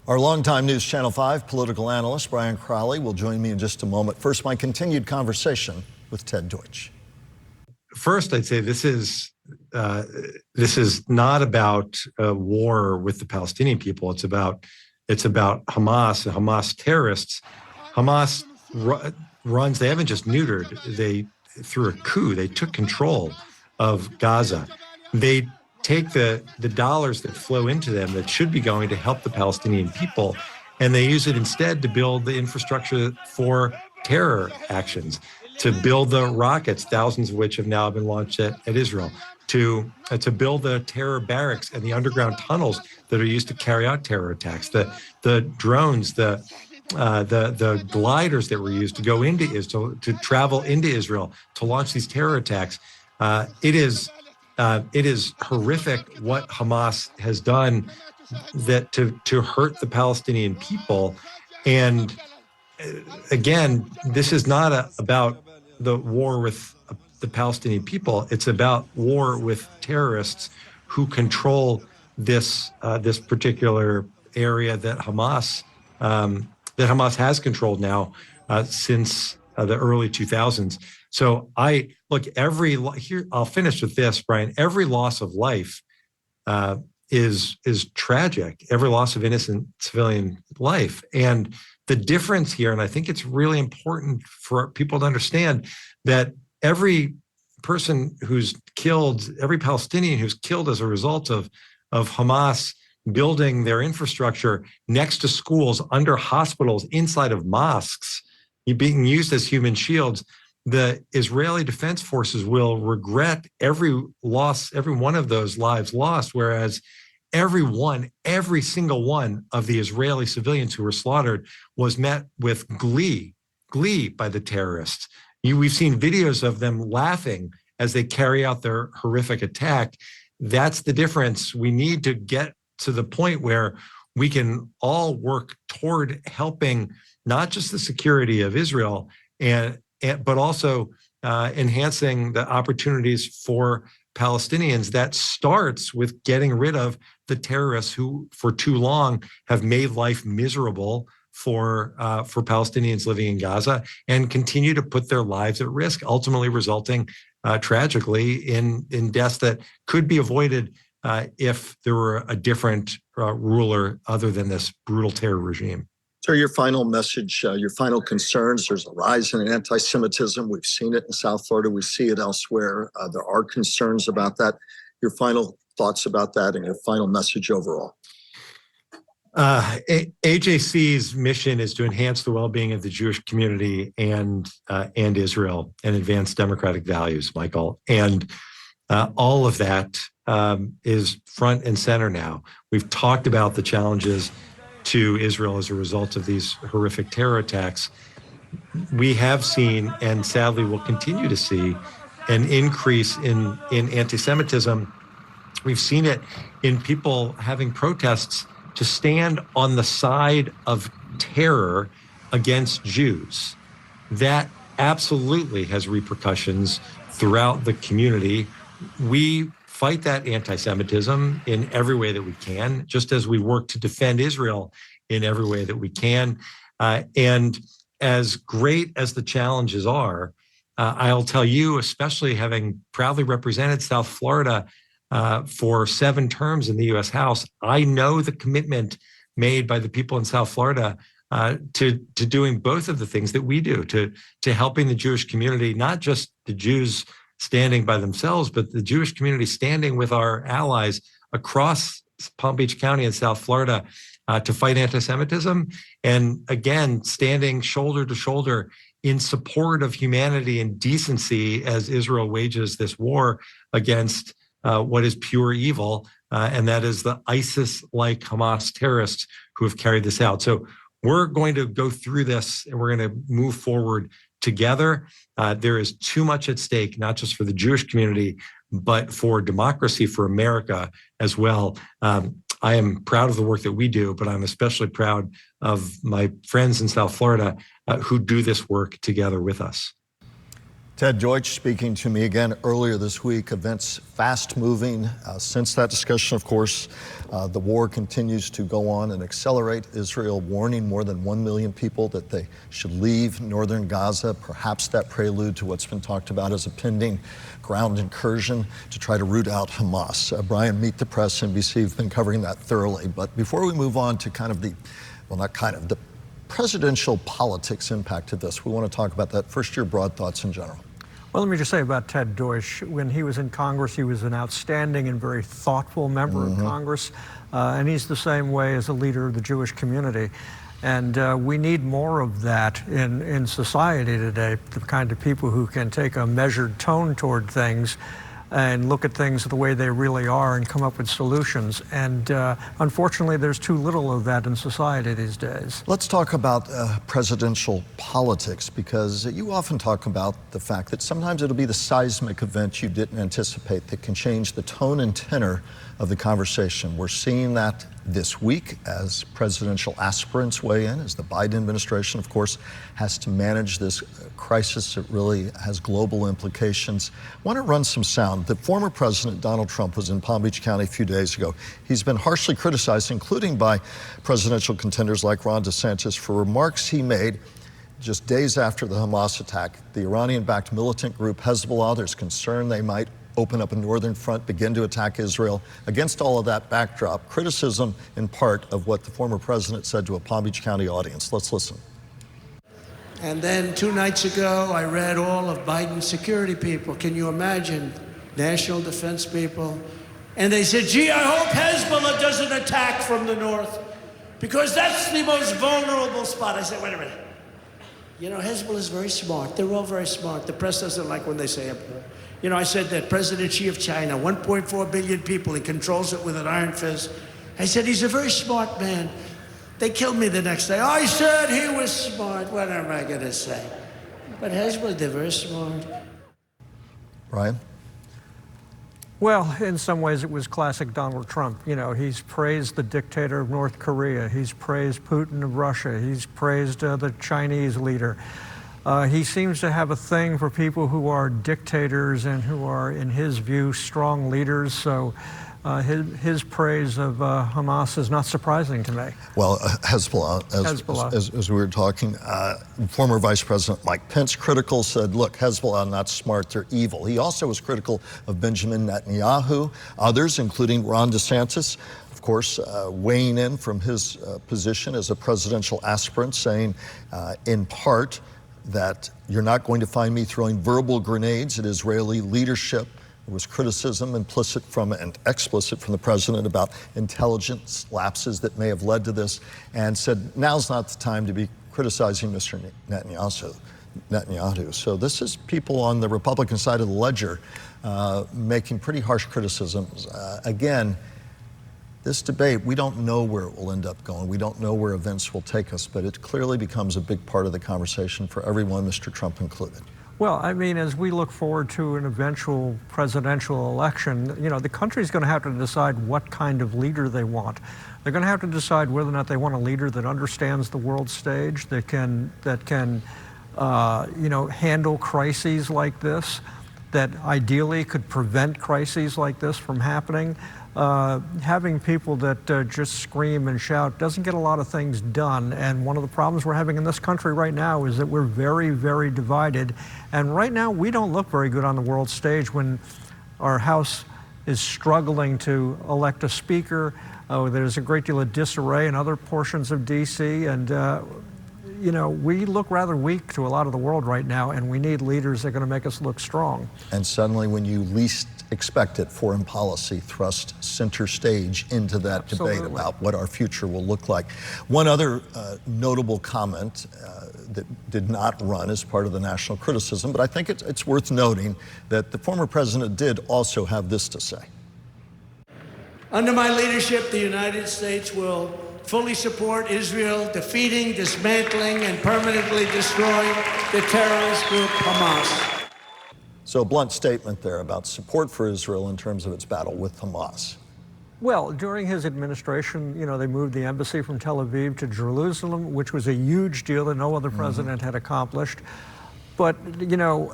Our longtime News Channel 5 political analyst, Brian Crowley, will join me in just a moment. First, my continued conversation with Ted Deutsch. First, I'd say this is not about a war with the Palestinian people. It's about Hamas and Hamas terrorists. Hamas runs. They haven't just neutered. Through a coup, they took control of Gaza. They take the dollars that flow into them that should be going to help the Palestinian people, and they use it instead to build the infrastructure for terror actions, to build the rockets, thousands of which have now been launched at Israel, to build the terror barracks and the underground tunnels that are used to carry out terror attacks, the drones, the gliders that were used to go into Israel, to travel into Israel, to launch these terror attacks. It is horrific what Hamas has done that to hurt the Palestinian people. And again, this is not about the war with the Palestinian people. It's about war with terrorists who control this particular area that Hamas has controlled now since the early 2000s. So I'll finish with this, Brian. Every loss of life is tragic. Every loss of innocent civilian life. And the difference here, and I think it's really important for people to understand, that every person who's killed, every Palestinian who's killed as a result of Hamas building their infrastructure next to schools, under hospitals, inside of mosques, being used as human shields, the Israeli Defense Forces will regret every one of those lives lost, whereas every single one of the Israeli civilians who were slaughtered was met with glee by the terrorists. We've seen videos of them laughing as they carry out their horrific attack. That's the difference. We need to get to the point where we can all work toward helping not just the security of Israel, but also enhancing the opportunities for Palestinians. That starts with getting rid of the terrorists who, for too long, have made life miserable for Palestinians living in Gaza, and continue to put their lives at risk, ultimately resulting tragically in deaths that could be avoided if there were a different ruler other than this brutal terror regime. So your final message, your final concerns: there's a rise in anti-Semitism. We've seen it in South Florida. We see it elsewhere. There are concerns about that. Your final thoughts about that and your final message overall. AJC's mission is to enhance the well-being of the Jewish community and Israel, and advance democratic values, Michael. And all of that is front and center now. We've talked about the challenges to Israel as a result of these horrific terror attacks. We have seen, and sadly will continue to see, an increase in anti-Semitism. We've seen it in people having protests to stand on the side of terror against Jews. That absolutely has repercussions throughout the community. We fight that anti-Semitism in every way that we can, just as we work to defend Israel in every way that we can. And as great as the challenges are, I'll tell you, especially having proudly represented South Florida for 7 terms in the U.S. House, I know the commitment made by the people in South Florida to doing both of the things that we do, to helping the Jewish community, not just the Jews standing by themselves, but the Jewish community standing with our allies across Palm Beach County and South Florida to fight anti-Semitism. And again, standing shoulder to shoulder in support of humanity and decency as Israel wages this war against what is pure evil, and that is the ISIS-like Hamas terrorists who have carried this out. So we're going to go through this, and we're going to move forward together. There is too much at stake, not just for the Jewish community, but for democracy, for America as well. I am proud of the work that we do, but I'm especially proud of my friends in South Florida who do this work together with us. Ted Deutsch speaking to me again earlier this week. Events fast moving. Since that discussion, of course, the war continues to go on and accelerate. Israel warning more than 1 million people that they should leave northern Gaza, perhaps that prelude to what's been talked about as a pending ground incursion to try to root out Hamas. Brian, Meet the Press, NBC, have been covering that thoroughly. But before we move on to the presidential politics impact of this, we want to talk about that. First, your broad thoughts in general. Well, let me just say about Ted Deutsch, when he was in Congress, he was an outstanding and very thoughtful member of Congress, and he's the same way as a leader of the Jewish community. And we need more of that in society today, the kind of people who can take a measured tone toward things and look at things the way they really are and come up with solutions. And unfortunately, there's too little of that in society these days. Let's talk about presidential politics, because you often talk about the fact that sometimes it'll be the seismic event you didn't anticipate that can change the tone and tenor of the conversation. We're seeing that this week as presidential aspirants weigh in, as the Biden administration, of course, has to manage this crisis that really has global implications. I want to run some sound. The former president, Donald Trump, was in Palm Beach County a few days ago. He's been harshly criticized, including by presidential contenders like Ron DeSantis, for remarks he made just days after the Hamas attack. The Iranian-backed militant group Hezbollah, there's concern they might open up a northern front, begin to attack Israel. Against all of that backdrop, criticism in part of what the former president said to a Palm Beach County audience. Let's listen. And then 2 nights ago, I read all of Biden's security people. Can you imagine? National defense people. And they said, gee, I hope Hezbollah doesn't attack from the north, because that's the most vulnerable spot. I said, wait a minute. You know, Hezbollah is very smart. They're all very smart. The press doesn't like when they say it. You know, I said that President Xi of China, 1.4 billion people, he controls it with an iron fist. I said, he's a very smart man. They killed me the next day. I said he was smart. What am I going to say? But Hezbollah, they're very smart. Brian? Well, in some ways it was classic Donald Trump. You know, he's praised the dictator of North Korea. He's praised Putin of Russia. He's praised the Chinese leader. He seems to have a thing for people who are dictators and who are, in his view, strong leaders. So his praise of Hamas is not surprising to me. Well, Hezbollah, as we were talking, former Vice President Mike Pence, critical, said, look, Hezbollah not smart, they're evil. He also was critical of Benjamin Netanyahu, others, including Ron DeSantis, of course, weighing in from his position as a presidential aspirant, saying, in part, that you're not going to find me throwing verbal grenades at Israeli leadership. There was criticism implicit from and explicit from the president about intelligence lapses that may have led to this, and said now's not the time to be criticizing Mr. Netanyahu. So this is people on the Republican side of the ledger making pretty harsh criticisms. Again, this debate, we don't know where it will end up going. We don't know where events will take us, but it clearly becomes a big part of the conversation for everyone, Mr. Trump included. Well, I mean, as we look forward to an eventual presidential election, you know, the country's going to have to decide what kind of leader they want. They're going to have to decide whether or not they want a leader that understands the world stage, that can you know, handle crises like this, that ideally could prevent crises like this from happening. Having people that just scream and shout doesn't get a lot of things done. And one of the problems we're having in this country right now is that we're very, very divided. And right now, we don't look very good on the world stage when our House is struggling to elect a speaker. There's a great deal of disarray in other portions of D.C. And, you know, we look rather weak to a lot of the world right now, and we need leaders that are going to make us look strong. And suddenly, when you least expect it, foreign policy thrust center stage into that debate about what our future will look like. One other notable comment that did not run as part of the national criticism, but I think it's worth noting that the former president did also have this to say. Under my leadership, the United States will fully support Israel defeating, dismantling, and permanently destroying the terrorist group Hamas. So a blunt statement there about support for Israel in terms of its battle with Hamas. Well, during his administration, you know, they moved the embassy from Tel Aviv to Jerusalem, which was a huge deal that no other president had accomplished. But, you know,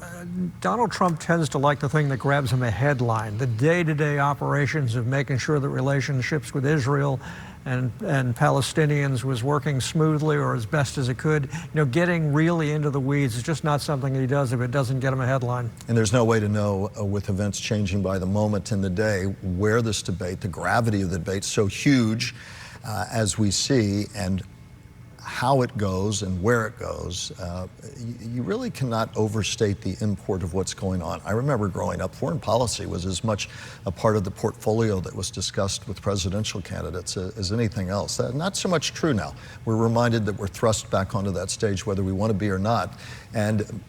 Donald Trump tends to like the thing that grabs him a headline, the day-to-day operations of making sure that relationships with Israel and Palestinians was working smoothly or as best as it could. You know, getting really into the weeds is just not something he does if it doesn't get him a headline. And there's no way to know with events changing by the moment in the day where this debate, the gravity of the debate, so huge as we see, and how it goes and where it goes. You really cannot overstate the import of what's going on. I remember growing up, foreign policy was as much a part of the portfolio that was discussed with presidential candidates as anything else. Not so much true now. We're reminded that we're thrust back onto that stage whether we want to be or not. And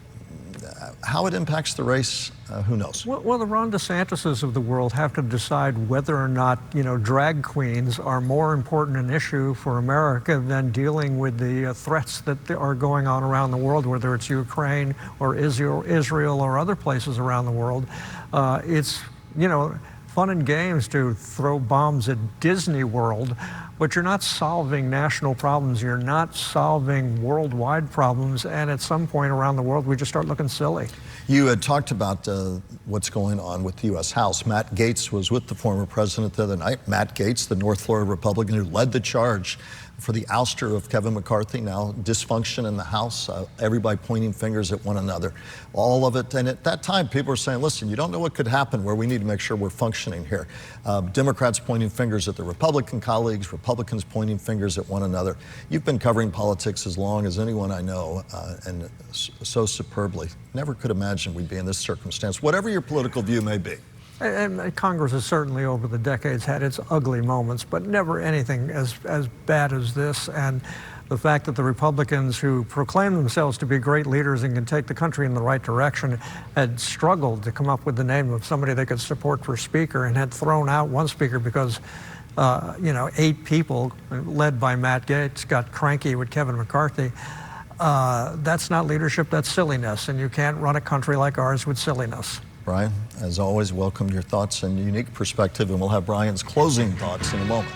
how it impacts the race, who knows? Well, the Ron DeSantis's of the world have to decide whether or not, you know, drag queens are more important an issue for America than dealing with the threats that are going on around the world, whether it's Ukraine or Israel or other places around the world. It's, you know, fun and games to throw bombs at Disney World, but you're not solving national problems. You're not solving worldwide problems. And at some point around the world, we just start looking silly. You had talked about what's going on with the U.S. House. Matt Gaetz was with the former president the other night. Matt Gaetz, the North Florida Republican who led the charge for the ouster of Kevin McCarthy, now dysfunction in the House, everybody pointing fingers at one another, all of it. And at that time, people were saying, listen, you don't know what could happen where we need to make sure we're functioning here. Democrats pointing fingers at their Republican colleagues, Republicans pointing fingers at one another. You've been covering politics as long as anyone I know, and so superbly. Never could imagine we'd be in this circumstance, whatever your political view may be. And Congress has certainly over the decades had its ugly moments, but never anything as bad as this. And the fact that the Republicans who proclaim themselves to be great leaders and can take the country in the right direction had struggled to come up with the name of somebody they could support for speaker, and had thrown out one speaker because, you know, 8 people led by Matt Gaetz got cranky with Kevin McCarthy. That's not leadership, that's silliness. And you can't run a country like ours with silliness. Brian, as always, welcome your thoughts and unique perspective, and we'll have Brian's closing thoughts in a moment.